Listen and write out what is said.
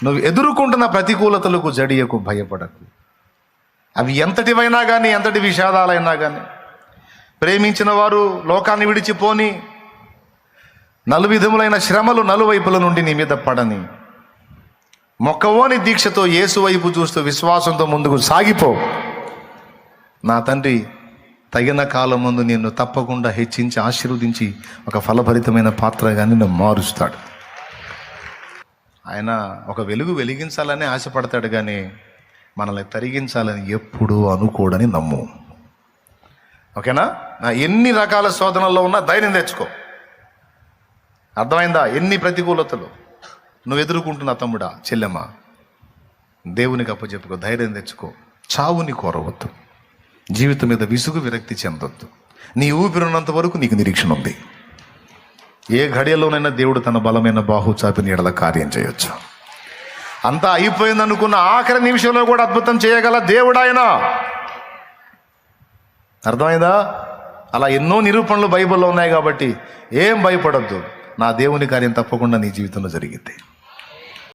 నువ్వు ఎదుర్కొంటున్న ప్రతికూలతలకు జడియకు, భయపడకు. అవి ఎంతటివైనా కానీ, ఎంతటి విషాదాలైనా కానీ, ప్రేమించిన వారు లోకాన్ని విడిచిపోని, నలువిధములైన శ్రమలు నలువైపుల నుండి నీ మీద పడని, మొక్కవోని దీక్షతో యేసు వైపు చూస్తూ విశ్వాసంతో ముందుకు సాగిపో. నా తండ్రి తగిన కాలం ముందు నిన్ను తప్పకుండా హెచ్చించి ఆశీర్వదించి ఒక ఫలభరితమైన పాత్రగా నిన్ను మారుస్తాడు. ఆయన ఒక వెలుగు వెలిగించాలని ఆశపడతాడు, కానీ మనల్ని తరిగించాలని ఎప్పుడూ అనుకోడని నమ్ము. ఓకేనా? ఎన్ని రకాల శోధనల్లో ఉన్నా ధైర్యం తెచ్చుకో. అర్థమైందా? ఎన్ని ప్రతికూలతలు నువ్వు ఎదుర్కొంటున్నా తమ్ముడా, చెల్లెమ్మా, దేవునికి అప్పచెప్పుకో, ధైర్యం తెచ్చుకో. చావుని కోరవద్దు, జీవితం మీద విసుగు విరక్తి చెందొద్దు. నీ ఊపిరినంత వరకు నీకు నిరీక్షణ ఉంది. ఏ ఘడియలోనైనా దేవుడు తన బలమైన బాహు చాపి నీడల కార్యం చేయొచ్చు. అంతా అయిపోయింది అనుకున్న ఆఖరి నిమిషంలో కూడా అద్భుతం చేయగల దేవుడు ఆయన. అర్థమైందా? అలా ఎన్నో నిరూపణలు బైబిల్లో ఉన్నాయి కాబట్టి ఏం భయపడొద్దు. నా దేవుని కార్యం తప్పకుండా నీ జీవితంలో జరిగింది.